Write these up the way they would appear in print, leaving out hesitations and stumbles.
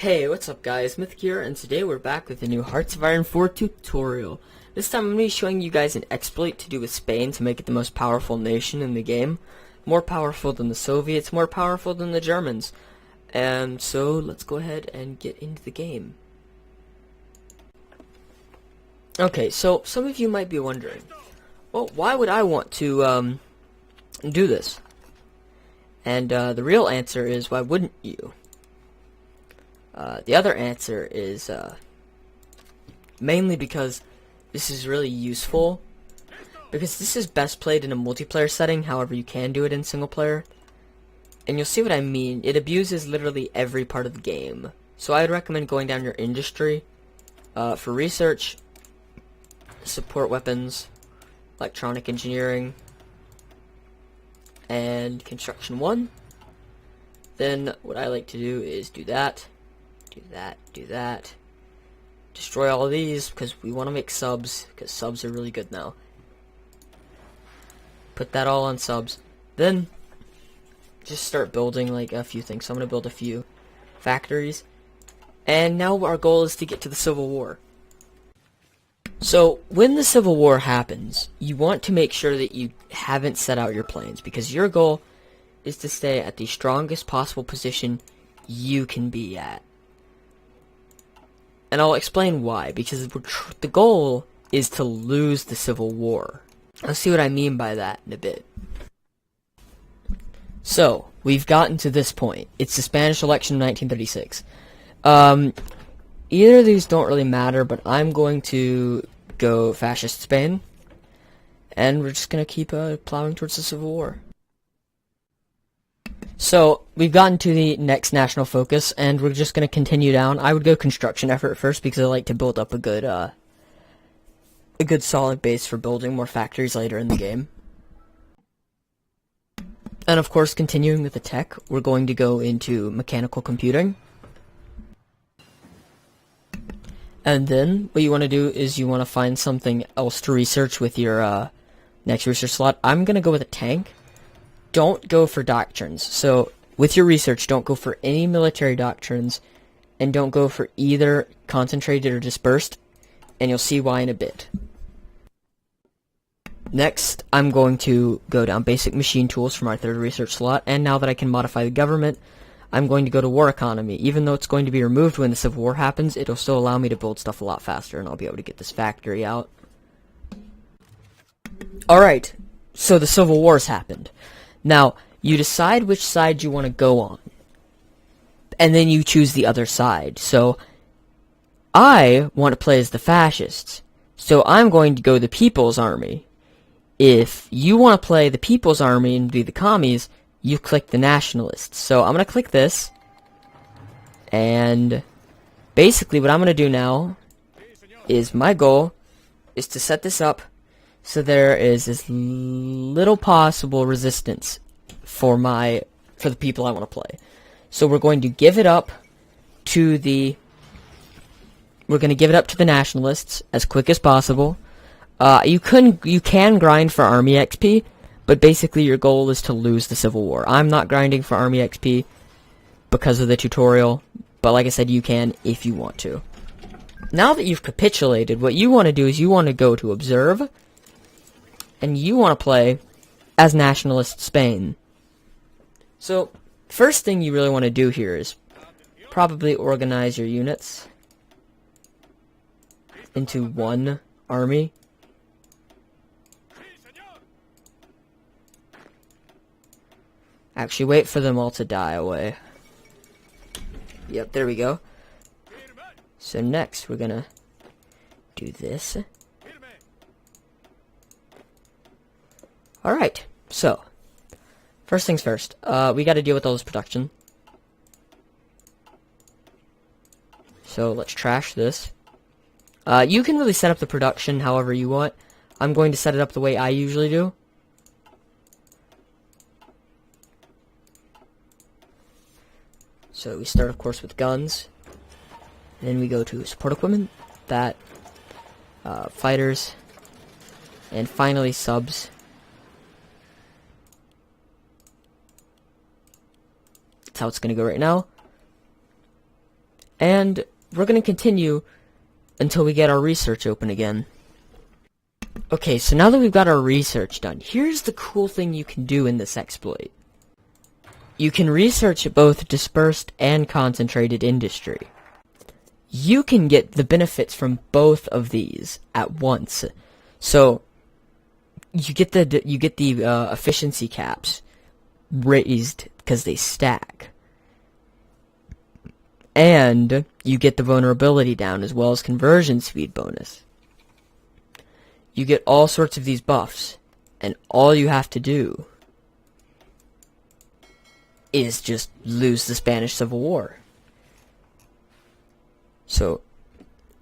Hey, what's up guys, Mithyc here, and today we're back with a new Hearts of Iron 4 tutorial. This time I'm going to be showing you guys an exploit to do with Spain to make it the most powerful nation in the game. More powerful than the Soviets, more powerful than the Germans. And so, let's go ahead and get into the game. Okay, so some of you might be wondering, well, why would I want to do this? And the real answer is, why wouldn't you? The other answer is mainly because this is really useful, because this is best played in a multiplayer setting. However, you can do it in single player, and you'll see what I mean. It abuses literally every part of the game, so I'd recommend going down your industry for research, support weapons, electronic engineering, and construction 1. Then what I like to do is do that, do that, destroy all of these, because we want to make subs, because subs are really good now. Put that all on subs. Then just start building like a few things. So I'm going to build a few factories. And now our goal is to get to the Civil War. So when the Civil War happens, you want to make sure that you haven't set out your planes, because your goal is to stay at the strongest possible position you can be at. And I'll explain why, because the goal is to lose the Civil War. I'll see what I mean by that in a bit. So, we've gotten to this point. It's the Spanish election of 1936. Either of these don't really matter, but I'm going to go fascist Spain. And we're just going to keep plowing towards the Civil War. So, we've gotten to the next national focus, and we're just going to continue down. I would go construction effort first, because I like to build up a good solid base for building more factories later in the game. And of course, continuing with the tech, we're going to go into mechanical computing. And then, what you want to do is you want to find something else to research with your next research slot. I'm going to go with a tank. Don't go for doctrines. So, with your research, don't go for any military doctrines, and don't go for either concentrated or dispersed, and you'll see why in a bit. Next, I'm going to go down basic machine tools for my third research slot, and now that I can modify the government, I'm going to go to war economy. Even though it's going to be removed when the Civil War happens, it'll still allow me to build stuff a lot faster, and I'll be able to get this factory out. Alright, so the Civil War's happened. Now, you decide which side you want to go on, and then you choose the other side. So, I want to play as the fascists, so I'm going to go the People's Army. If you want to play the People's Army and be the commies, you click the nationalists. So, I'm going to click this, and basically what I'm going to do now is my goal is to set this up so there is as little possible resistance for the people I want to play. So we're going to give it up to the nationalists as quick as possible. You can grind for army XP, but basically your goal is to lose the Civil War. I'm not grinding for army XP because of the tutorial, but like I said, you can if you want to. Now that you've capitulated, what you want to do is you want to go to observe, and you want to play as nationalist Spain. So, first thing you really want to do here is probably organize your units into one army. Actually, wait for them all to die away. Yep, there we go. So next, we're gonna do this. Alright, so, first things first, we gotta deal with all this production. So, let's trash this. You can really set up the production however you want. I'm going to set it up the way I usually do. So, we start, of course, with guns. Then we go to support equipment, fighters, and finally subs. That's how it's going to go right now. And we're going to continue until we get our research open again. Okay, so now that we've got our research done, here's the cool thing you can do in this exploit. You can research both dispersed and concentrated industry. You can get the benefits from both of these at once. So you get the efficiency caps raised because they stack, and you get the vulnerability down as well as conversion speed bonus. You get all sorts of these buffs, and all you have to do is just lose the Spanish Civil War. So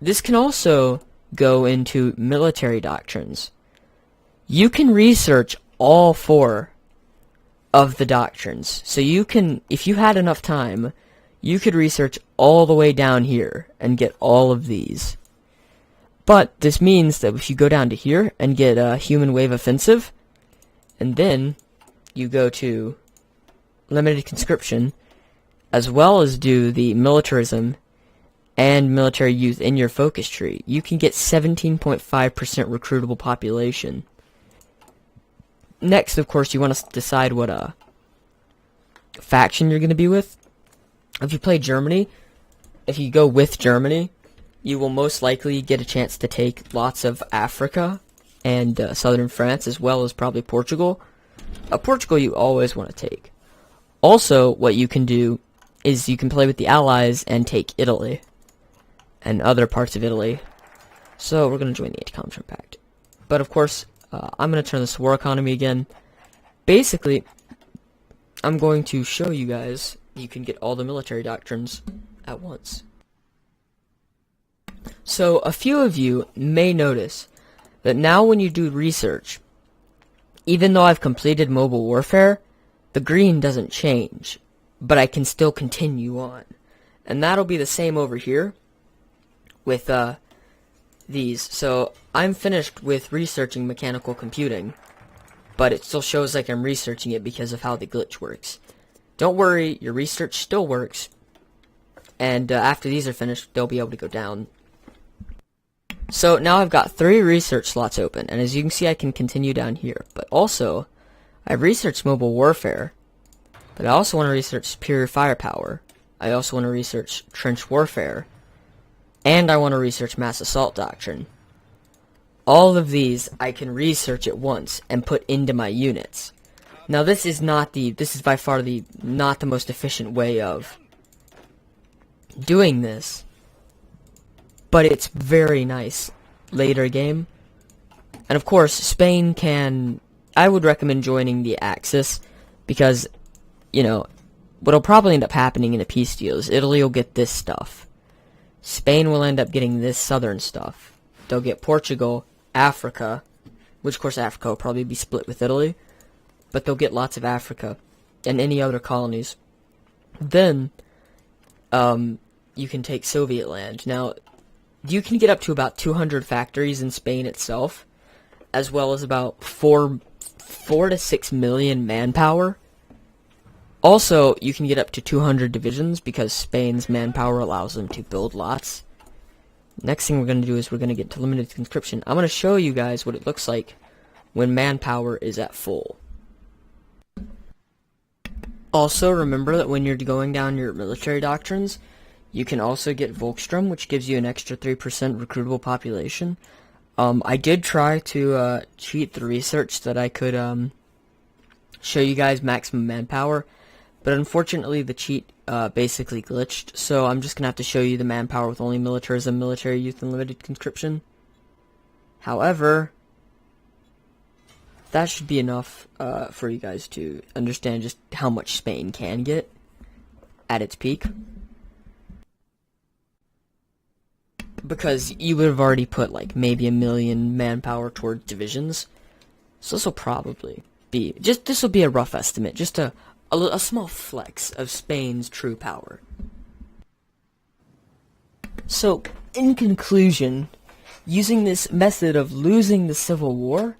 this can also go into military doctrines. You can research all 4 of the doctrines. So you can, if you had enough time, you could research all the way down here and get all of these. But this means that if you go down to here and get a human wave offensive, and then you go to limited conscription, as well as do the militarism and military youth in your focus tree, you can get 17.5% recruitable population. Next, of course, you want to decide what faction you're going to be with. If you play Germany, if you go with Germany, you will most likely get a chance to take lots of Africa and southern France, as well as probably Portugal. Portugal you always want to take. Also, what you can do is you can play with the Allies and take Italy and other parts of Italy. So we're going to join the Anti-Conscription Pact. But of course, I'm going to turn this to war economy again. Basically, I'm going to show you guys you can get all the military doctrines at once. So a few of you may notice that now when you do research, even though I've completed mobile warfare, the green doesn't change, but I can still continue on. And that'll be the same over here with these. So I'm finished with researching mechanical computing, but it still shows like I'm researching it because of how the glitch works. Don't worry, your research still works, and after these are finished, they'll be able to go down. So now I've got 3 research slots open, and as you can see, I can continue down here. But also, I've researched mobile warfare, but I also want to research superior firepower. I also want to research trench warfare, and I want to research mass assault doctrine. All of these I can research at once and put into my units. Now this is by far not the most efficient way of doing this, but it's very nice later game. And of course, Spain I would recommend joining the Axis, because, you know, what'll probably end up happening in a peace deal is Italy will get this stuff. Spain will end up getting this southern stuff. They'll get Portugal, Africa, which of course Africa will probably be split with Italy, but they'll get lots of Africa and any other colonies. Then, you can take Soviet land. Now, you can get up to about 200 factories in Spain itself, as well as about 4 to 6 million manpower. Also, you can get up to 200 divisions because Spain's manpower allows them to build lots. Next thing we're going to do is we're going to get to limited conscription. I'm going to show you guys what it looks like when manpower is at full. Also, remember that when you're going down your military doctrines, you can also get Volkstrom, which gives you an extra 3% recruitable population. I did try to cheat the research so that I could show you guys maximum manpower, but unfortunately the cheat basically glitched, so I'm just going to have to show you the manpower with only militarism, military youth, and limited conscription. However, that should be enough for you guys to understand just how much Spain can get at its peak. Because you would have already put like maybe 1 million manpower towards divisions. So this will probably be, this will be a rough estimate, just a small flex of Spain's true power. So, in conclusion, using this method of losing the Civil War,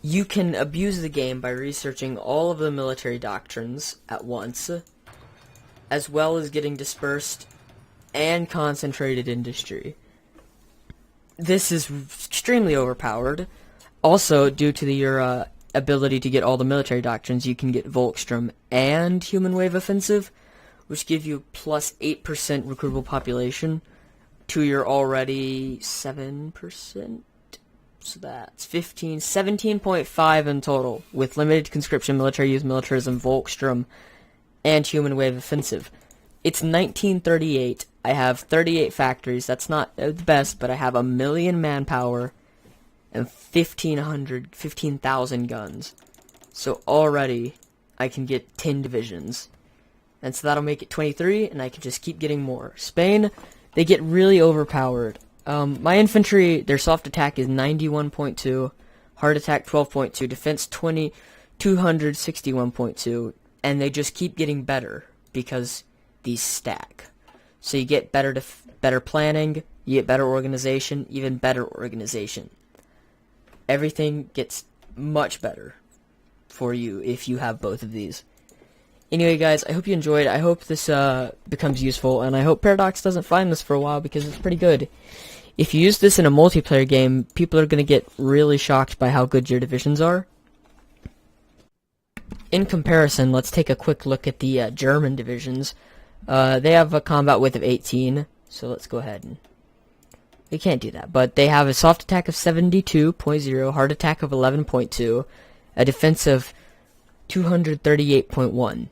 you can abuse the game by researching all of the military doctrines at once, as well as getting dispersed and concentrated industry. This is extremely overpowered. Also, due to your ability to get all the military doctrines, you can get Volkstrom and Human Wave Offensive, which give you plus 8% recruitable population to your already 7%. So that's 17.5 in total, with limited conscription, military use, militarism, Volkstrom, and Human Wave Offensive. It's 1938. I have 38 factories. That's not the best, but I have 1 million manpower and 15,000 guns. So already I can get 10 divisions. And so that'll make it 23, and I can just keep getting more. Spain, they get really overpowered. My infantry, their soft attack is 91.2, hard attack 12.2, defense 261.2, and they just keep getting better because these stack. So you get better planning, you get better organization, even better organization. Everything gets much better for you if you have both of these. Anyway, guys, I hope you enjoyed. I hope this becomes useful, and I hope Paradox doesn't find this for a while because it's pretty good. If you use this in a multiplayer game, people are going to get really shocked by how good your divisions are. In comparison, let's take a quick look at the German divisions. They have a combat width of 18, so let's go ahead and... We can't do that, but they have a soft attack of 72.0, hard attack of 11.2, a defense of 238.1.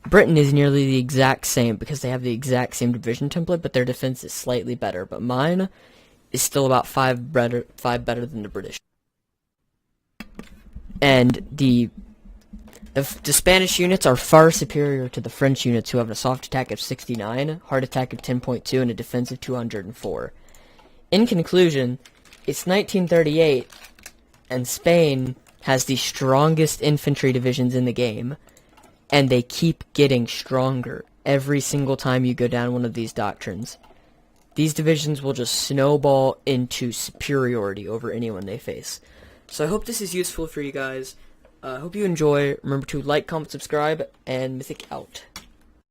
Britain is nearly the exact same because they have the exact same division template, but their defense is slightly better. But mine is still about 5 better than the British. And the Spanish units are far superior to the French units, who have a soft attack of 69, hard attack of 10.2, and a defense of 204. In conclusion, it's 1938, and Spain has the strongest infantry divisions in the game, and they keep getting stronger every single time you go down one of these doctrines. These divisions will just snowball into superiority over anyone they face. So I hope this is useful for you guys. I hope you enjoy. Remember to like, comment, subscribe, and Mithyc out.